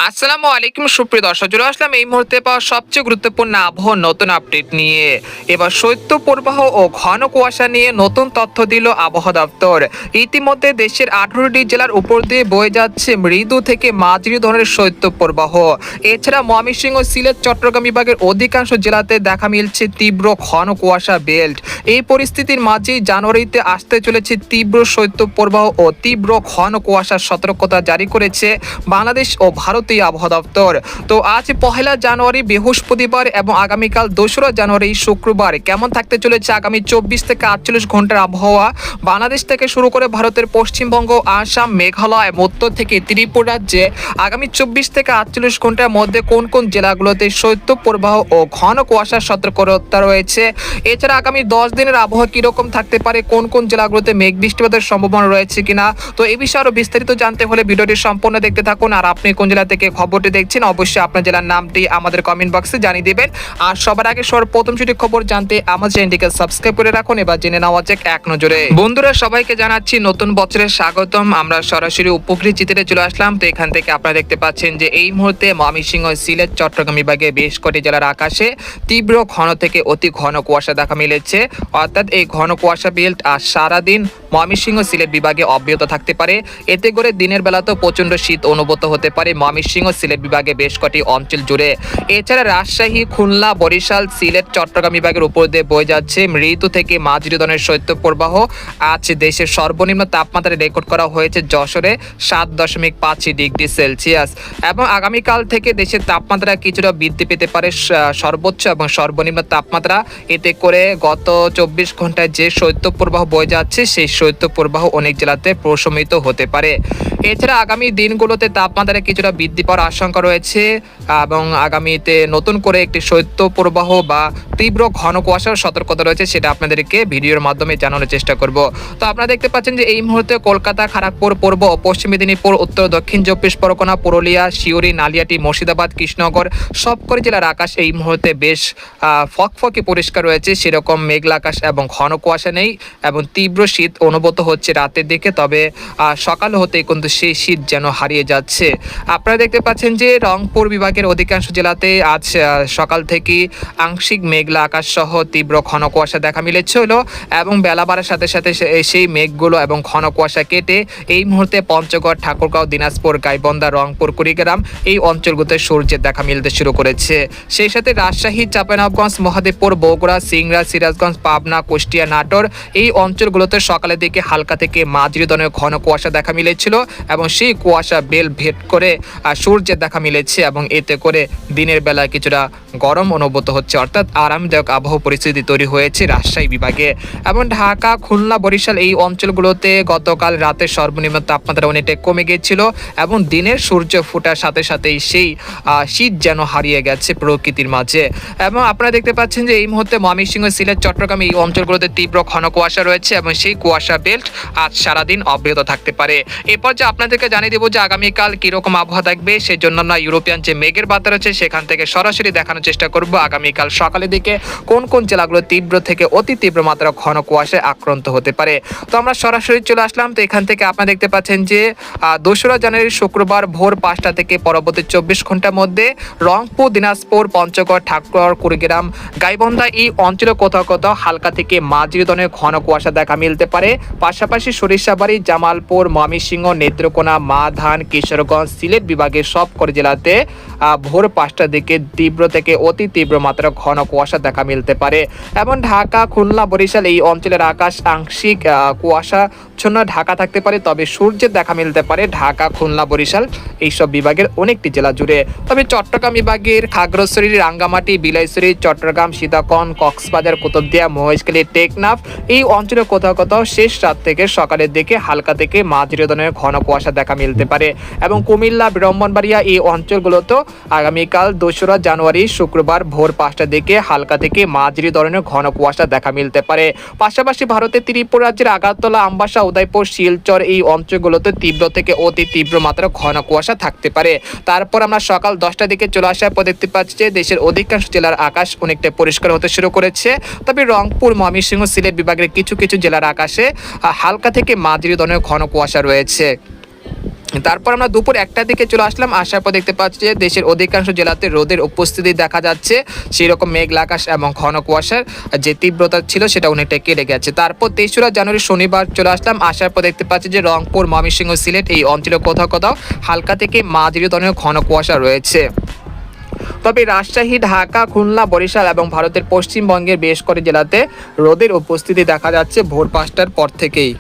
আসসালামু আলাইকুম সুপ্রিয় দর্শক, চলে আসলাম এই মুহূর্তে পাওয়া সবচেয়ে গুরুত্বপূর্ণ আবহাওয়ার নতুন আপডেট নিয়ে। এবার শৈত্যপ্রবাহ ও ঘন কুয়াশা নিয়ে নতুন তথ্য দিল আবহাওয়া দপ্তর। ইতিমধ্যে দেশের 18টি জেলার উপর দিয়ে বয়ে যাচ্ছে মৃদু থেকে মাঝারি ধরনের শৈত্যপ্রবাহ। এছাড়া ময়মনসিংহ, সিলেট, চট্টগ্রাম বিভাগের অধিকাংশ জেলাতে দেখা মিলছে তীব্র ঘন কুয়াশা বেল্ট। এই পরিস্থিতির মাঝেই জানুয়ারিতে আসতে চলেছে তীব্র শৈত্যপ্রবাহ ও তীব্র ঘন কুয়াশার সতর্কতা জারি করেছে বাংলাদেশ ও ভারতীয় আবহাওয়া দপ্তর। তো আজ পহেলা জানুয়ারি বৃহস্পতিবার এবং আগামীকাল 2রা জানুয়ারি শুক্রবার কেমন থাকতে চলেছে আগামী 24 থেকে 48 ঘন্টার আবহাওয়া বাংলাদেশ থেকে শুরু করে ভারতের পশ্চিমবঙ্গ, আসাম, মেঘালয় এবং উত্তর থেকে ত্রিপুরা রাজ্যে আগামী 24 থেকে 48 ঘন্টার মধ্যে কোন কোন জেলাগুলোতে শৈত্যপ্রবাহ ও ঘন কুয়াশার সতর্কতা রয়েছে। এছাড়া আগামী 10 দিনের আবহাওয়া কিরকম থাকতে পারে, কোন কোন জেলাগুলোতে মেঘ বৃষ্টিপাতের সম্ভাবনা রয়েছে কিনা, তো এই বিষয়ে আরো বিস্তারিত জানতে হলে ভিডিওটি সম্পূর্ণ দেখতে থাকুন। আর আপনি কোন জেলা থেকে খবরটি দেখছেন অবশ্যই আপনার জেলার নামটি আমাদের কমেন্ট বক্সে জানিয়ে দিবেন। আর সবার আগে সর্বপ্রথম সেটি খবর জানতে আমাদের চ্যানেলটিকে সাবস্ক্রাইব করে রাখুন। এবার জেনে নেওয়া যাক এক নজরে। বন্ধুরা, সবাইকে জানাচ্ছি নতুন বছরের স্বাগতম। আমরা সরাসরি উপকূলীয় চিত্রে চলে আসলাম। তো এখান থেকে আপনারা দেখতে পাচ্ছেন যে এই মুহূর্তে ময়মনসিংহ, সিলেট, চট্টগ্রাম বিভাগে বেশ কটি জেলার আকাশে তীব্র ঘন থেকে অতি ঘন কুয়াশা দেখা মিলেছে। অর্থাৎ এই ঘন কুয়াশা বেল্ট আজ সারাদিন ময়মনসিংহ, সিলেট বিভাগে অব্যাহত থাকতে পারে। এতে করে দিনের বেলাতেও প্রচন্ড শীত অনুভূত হতে পারে ময়মনসিংহ, সিলেট বিভাগে বেশ কটি অঞ্চল জুড়ে। এছাড়া রাজশাহী, খুলনা, বরিশাল, সিলেট, চট্টগ্রাম বিভাগের উপর দিয়ে বয়ে যাচ্ছে মৃদু থেকে মাঝারি ধরনের শৈত্যপ্রবাহ। আজ দেশের সর্বনিম্ন তাপমাত্রা রেকর্ড করা হয়েছে যশোরে 7.5 ডিগ্রি সেলসিয়াস এবং আগামীকাল থেকে দেশের তাপমাত্রা কিছুটা বৃদ্ধি পেতে পারে সর্বোচ্চ এবং সর্বনিম্ন তাপমাত্রা। এতে করে গত 24 ঘন্টায় যে শৈত্যপ্রবাহ বয়ে যাচ্ছে সেই শৈত্যপ্রবাহ অনেক জেলাতে প্রশমিত হতে পারে। এছাড়া আগামী দিনগুলোতে তাপমাত্রা কিছুটা বৃদ্ধি পাওয়ার আশঙ্কা রয়েছে এবং আগামীতে নতুন করে একটি শৈত্যপ্রবাহ বা তীব্র ঘন কুয়াশার সতর্কতা রয়েছে, সেটা আপনাদেরকে ভিডিওর মাধ্যমে জানানোর চেষ্টা করব। তো আপনারা দেখতে পাচ্ছেন যে এই মুহূর্তে কলকাতা, খড়গপুর, পূর্ব ও পশ্চিম মেদিনীপুর, উত্তর দক্ষিণ 24 পরগনা, পুরুলিয়া, সিউড়ি, নালিয়াটি, মুর্শিদাবাদ, কৃষ্ণনগর সবকটি জেলার আকাশ এই মুহূর্তে বেশ ফকফকে পরিষ্কার রয়েছে। সেরকম মেঘলা আকাশ এবং ঘন কুয়াশা নেই এবং তীব্র শীত অনুভূত হচ্ছে রাতের দিকে। তবে সকাল হতেই কিন্তু সেই শীত যেন হারিয়ে যাচ্ছে। আপনারা দেখতে পাচ্ছেন যে রংপুর বিভাগের অধিকাংশ জেলাতে আজ সকাল থেকে আংশিক মেঘলা আকাশ সহ তীব্র ঘন কুয়াশা দেখা মিলেছিল এবং বেলা বাড়ার সাথে সাথে সেই মেঘগুলো এবং ঘন কুয়াশা কেটে এই মুহূর্তে পঞ্চগড়, ঠাকুরগাঁও, দিনাজপুর, গাইবান্ধা, রংপুর, কুড়িগ্রাম এই অঞ্চলগুলোতে সূর্যের দেখা মিলতে শুরু করেছে। সেই সাথে রাজশাহী, চাঁপাইনবাবগঞ্জ, মহাদেবপুর, বগুড়া, সিংড়া, সিরাজগঞ্জ, পাবনা, কুষ্টিয়া, নাটোর এই অঞ্চলগুলোতে সকালের দিকে হালকা থেকে মাঝারি ধরনের ঘন কুয়াশা দেখা মিলেছিল এবং সেই কুয়াশা বেল ভেদ করে সূর্যের দেখা মিলেছে এবং এতে করে দিনের বেলা কিছুটা গরম অনুভূত হচ্ছে, অর্থাৎ আরামদায়ক আবহাওয়া পরিস্থিতি তৈরি হয়েছে রাজশাহী বিভাগে। এবং ঢাকা, খুলনা, বরিশাল এই অঞ্চলগুলোতে গতকাল রাতে সর্বনিম্ন তাপমাত্রা অনেকটা কমে গিয়েছিল এবং দিনের সূর্য ফোটার সাথে সাথেই সেই শীত যেন হারিয়ে গেছে প্রকৃতির মাঝে। এবং আপনারা দেখতে পাচ্ছেন যে এই মুহূর্তে ময়মনসিংহ, সিলেট, চট্টগ্রাম এই অঞ্চলগুলোতে তীব্র ঘন কুয়াশা রয়েছে এবং সেই কুয়াশা বেল্ট আজ সারাদিন অব্যাহত থাকতে পারে। এরপর যে আপনাদেরকে জানিয়ে দেবো যে আগামীকাল কিরকম আবহাওয়া থাকবে, সেই জন্য আমরা ইউরোপিয়ান যে মেঘের বার্তা রয়েছে সেখান থেকে সরাসরি দেখানোর চেষ্টা করব আগামীকাল সকালের দিকে কোন কোন জেলাগুলো তীব্র থেকে অতি তীব্র মাত্রা ঘন কুয়াশায় আক্রান্ত হতে পারে। তো আমরা সরাসরি চলে আসলাম। তো এখান থেকে আপনারা দেখতে পাচ্ছেন যে 2রা জানুয়ারি শুক্রবার ভোর 5টা থেকে পরবর্তী 24 ঘন্টার মধ্যে রংপুর, দিনাজপুর, পঞ্চগড়, ঠাকুরগাঁও, কুড়িগ্রাম, গাইবান্ধা এই অঞ্চলে কোথাও কোথাও হালকা থেকে মাঝারি ধরনের ঘন কুয়াশা দেখা মিলতে পারে। পাশাপাশি সরিষাবাড়ি, জামালপুর, ময়মনসিংহ, নেত্রকোনা, মাধান, কিশোরগঞ্জ, সিলেট বিভাগের সবকটি জেলাতে ভোর 5টার দিকে তীব্র থেকে অতি তীব্র মাত্রা ঘন কুয়াশা দেখা মিলতে পারে এবং ঢাকা, খুলনা, বরিশাল এই অঞ্চলের আকাশ আংশিক কুয়াশাচ্ছন্ন ঢাকা থাকতে পারে। তবে সূর্যের দেখা মিলতে পারে ঢাকা, খুলনা, বরিশাল এইসব বিভাগের অনেকটি জেলা জুড়ে। তবে চট্টগ্রাম বিভাগের খাগড়াছড়ি, রাঙ্গামাটি, বিলাইছড়ি, চট্টগ্রাম, সীতাকোন, কক্সবাজার, কুতুবদিয়া, মহেশখালী, টেকনাফ এই অঞ্চলে কোথাও কোথাও শেষ রাত থেকে সকালের দিকে হালকা থেকে মাঝারি ধরনের ঘন কুয়াশা দেখা মিলতে পারে এবং কুমিল্লা, ব্রাহ্মণবাড়িয়া এই অঞ্চলগুলোতেও আগামীকাল 2রা জানুয়ারি শুক্রবার ভোর 5টার দিকে হালকা থেকে মাঝারি ধরনের ঘন কুয়াশা দেখা মিলতে পারে। পাশাপাশি ভারতের ত্রিপুরা রাজ্যের আগরতলা, আমবাসা, উদয়পুর, শিলচর এই অঞ্চলগুলোতে তীব্র থেকে অতি তীব্র মাত্রা ঘন কুয়াশা থাকতে পারে। তারপর আমরা সকাল 10টার দিকে চলে আসার পর দেখতে পাচ্ছি যে দেশের অধিকাংশ জেলার আকাশ অনেকটা পরিষ্কার হতে শুরু করেছে। তবে রংপুর, ময়মনসিংহ, সিলেট বিভাগের কিছু কিছু জেলার আকাশে হালকা থেকে মাঝারি ধরনের ঘন কুয়াশা রয়েছে। তারপর আমরা দুপুর 1টার দিকে চলে আসলাম, আসার পর দেখতে পাচ্ছি যে দেশের অধিকাংশ জেলাতে রোদের উপস্থিতি দেখা যাচ্ছে। সেই রকম মেঘলা আকাশ এবং ঘন কুয়াশার যে তীব্রতা ছিল সেটা অনেকটাই কেটে গেছে। তারপর 23রা জানুয়ারি শনিবার চলে আসলাম, আসার পর দেখতে পাচ্ছি যে রংপুর, ময়মনসিংহ, সিলেট এই অঞ্চলে কোথাও কোথাও হালকা থেকে মাঝারি ধরনের ঘন কুয়াশা রয়েছে। তবে রাজশাহী, ঢাকা, খুলনা, বরিশাল এবং ভারতের পশ্চিমবঙ্গের বেশ কয়েকটি জেলাতে রোদের উপস্থিতি দেখা যাচ্ছে ভোর 5টার পর থেকেই।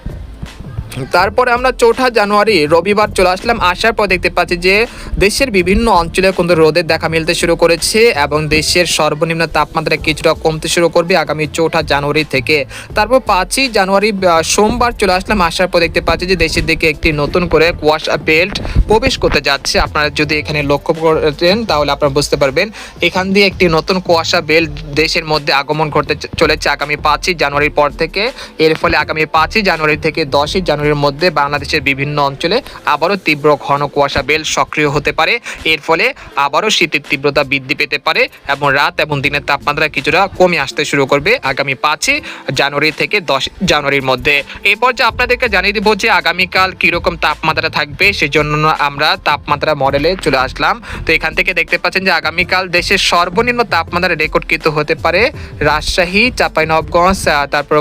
তারপরে আমরা 4ঠা জানুয়ারি রবিবার চলে আসলাম, আসার পর দেখতে পাচ্ছি যে দেশের বিভিন্ন অঞ্চলে কিন্তু রোদের দেখা মিলতে শুরু করেছে এবং দেশের সর্বনিম্ন তাপমাত্রা কিছুটা কমতে শুরু করবে আগামী 4ঠা জানুয়ারি থেকে। তারপর 5ই জানুয়ারি সোমবার চলে আসলাম, আসার পর দেখতে পাচ্ছি যে দেশের দিকে একটি নতুন করে কুয়াশা বেল্ট প্রবেশ করতে যাচ্ছে। আপনারা যদি এখানে লক্ষ্য করেন তাহলে আপনারা বুঝতে পারবেন এখান দিয়ে একটি নতুন কুয়াশা বেল্ট দেশের মধ্যে আগমন করতে চলেছে আগামী 5ই জানুয়ারির পর থেকে। এর ফলে আগামী 5ই জানুয়ারি থেকে 10ই জানুয়ারির মধ্যে বাংলাদেশের বিভিন্ন অঞ্চলে আবারও তীব্র ঘন কুয়াশা বেল্ট সক্রিয় হতে পারে। এর ফলে আবারও শীতের তীব্রতা বৃদ্ধি পেতে পারে এবং রাত এবং দিনের তাপমাত্রা কিছুটা কমে আসতে শুরু করবে আগামী 5ই জানুয়ারি থেকে 10 জানুয়ারির মধ্যে। এরপর যে আপনাদেরকে জানিয়ে দিব যে আগামীকাল কিরকম তাপমাত্রা থাকবে, সেজন্য আমরা তাপমাত্রা মডেলে চলে আসলাম। তো এখান থেকে দেখতে পাচ্ছেন যে আগামীকাল দেশের সর্বনিম্ন তাপমাত্রা রেকর্ডকৃত হতে পারে রাজশাহী, চাঁপাইনবাবগঞ্জ, তারপর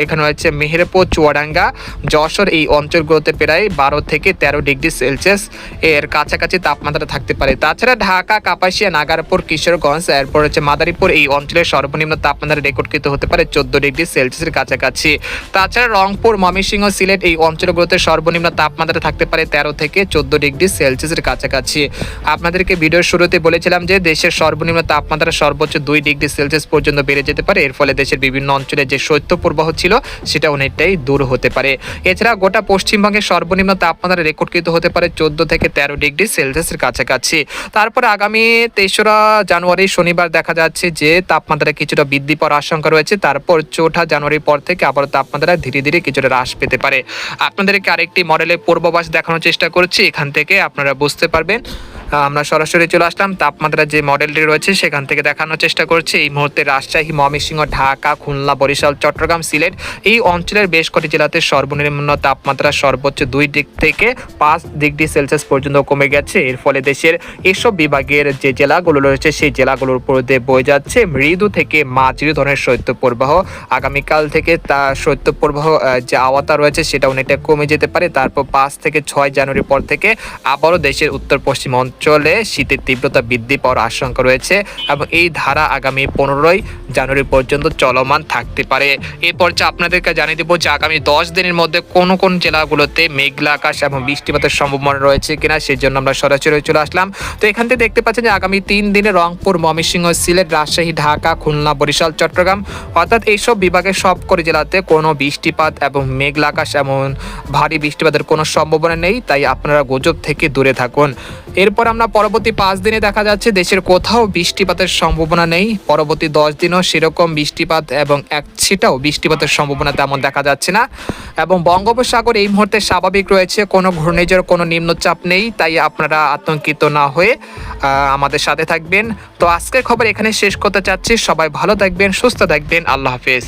এখানে হচ্ছে মেহেরপুর, চুয়াডাঙ্গা, যশোর এই অঞ্চলগুলোতে প্রায় 12 থেকে 13 ডিগ্রি সেলসিয়াস এর কাছাকাছি তাপমাত্রা থাকতে পারে। তাছাড়া ঢাকা, কাপাসিয়া, নাগারপুর, কিশোরগঞ্জ, এরপর হচ্ছে মাদারীপুর এই অঞ্চলের সর্বনিম্ন তাপমাত্রা রেকর্ডকৃত হতে পারে 14 ডিগ্রি সেলসিয়াসের কাছাকাছি। তাছাড়া রংপুর, ময়মনসিংহ, সিলেট এই অঞ্চলগুলোতে সর্বনিম্ন তাপমাত্রা থাকতে পারে 13 থেকে 14 ডিগ্রি সেলসিয়াসের কাছাকাছি। আপনাদেরকে ভিডিওর শুরুতে বলেছিলাম যে দেশের সর্বনিম্ন তাপমাত্রা সর্বোচ্চ 2 ডিগ্রি সেলসিয়াস পর্যন্ত বেড়ে যেতে পারে। এর ফলে দেশের বিভিন্ন অঞ্চলে যে শৈত্যপ্রবাহ ছিল সেটা অনেকটাই দূর হতে পারে। এছাড়া গোটা পশ্চিমবঙ্গের সর্বনিম্ন তাপমাত্রা রেকর্ডকৃত হতে পারে 14 থেকে 13 ডিগ্রি সেলসিয়াসের কাছাকাছি। তারপরে আগামী 23রা জানুয়ারি শনিবার দেখা যাচ্ছে যে তাপমাত্রা কিছুটা বৃদ্ধি পাওয়ার আশঙ্কা রয়েছে। তারপর 4ঠা জানুয়ারির পর থেকে আবার তাপমাত্রা ধীরে ধীরে কিছুটা হ্রাস পেতে পারে। আপনাদেরকে আরেকটি মডেলের পূর্বাভাস দেখানোর চেষ্টা করছি, এখান থেকে আপনারা বুঝতে পারবেন। আমরা সরাসরি চলে আসলাম, তাপমাত্রা যে মডেলটি রয়েছে সেখান থেকে দেখানোর চেষ্টা করছি। এই মুহূর্তে রাজশাহী, ময়মনসিংহ, ঢাকা, খুলনা, বরিশাল, চট্টগ্রাম, সিলেট এই অঞ্চলের বেশ কয়েকটি জেলাতে সর্বনিম্ন তাপমাত্রা সর্বোচ্চ 2 ডিগ্রি থেকে 5 ডিগ্রি সেলসিয়াস পর্যন্ত কমে গেছে। এর ফলে দেশের এসব বিভাগের যে জেলাগুলো রয়েছে সেই জেলাগুলোর উপর দিয়ে বয়ে যাচ্ছে মৃদু থেকে মাঝারি ধরনের শৈত্যপ্রবাহ। আগামীকাল থেকে তা শৈত্যপ্রবাহ যে আওতা রয়েছে সেটা অনেকটা কমে যেতে পারে। তারপর 5 থেকে 6 জানুয়ারি পর থেকে আবারও দেশের উত্তর পশ্চিম অঞ্চলে শীতের তীব্রতা বৃদ্ধি পাওয়ার আশঙ্কা রয়েছে এবং এই ধারা আগামী 15ই জানুয়ারি পর্যন্ত চলমান থাকতে পারে। এরপর যে আপনাদেরকে জানিয়ে দেবো যে আগামী 10 দিনের মধ্যে কোন কোন জেলাগুলোতে মেঘলা আকাশ এবং বৃষ্টিপাতের সম্ভাবনা রয়েছে কিনা, সেই জন্য আমরা সরাসরি চলে আসলাম। তো এখান থেকে দেখতে পাচ্ছেন যে আগামী 3 দিনে রংপুর, ময়মনসিংহ, সিলেট, রাজশাহী, ঢাকা, খুলনা, বরিশাল, চট্টগ্রাম অর্থাৎ এইসব বিভাগের সবকটি জেলাতে কোনো বৃষ্টিপাত এবং মেঘলা আকাশ এমন ভারী বৃষ্টিপাতের কোনো সম্ভাবনা নেই, তাই আপনারা গুজব থেকে দূরে থাকুন। এরপর আমরা পরবর্তী 5 দিনে দেখা যাচ্ছে দেশের কোথাও বৃষ্টিপাতের সম্ভাবনা নেই। পরবর্তী 10 দিনও সেরকম বৃষ্টিপাত এবং এক ছিটাও বৃষ্টিপাতের সম্ভাবনা তেমন দেখা যাচ্ছে না এবং বঙ্গোপসাগর এই মুহূর্তে স্বাভাবিক রয়েছে, কোনো ঘূর্ণিঝড়, কোনো নিম্নচাপ নেই, তাই আপনারা আতঙ্কিত না হয়ে আমাদের সাথে থাকবেন। তো আজকের খবর এখানে শেষ করতে চাচ্ছি। সবাই ভালো থাকবেন, সুস্থ থাকবেন, আল্লাহ হাফেজ।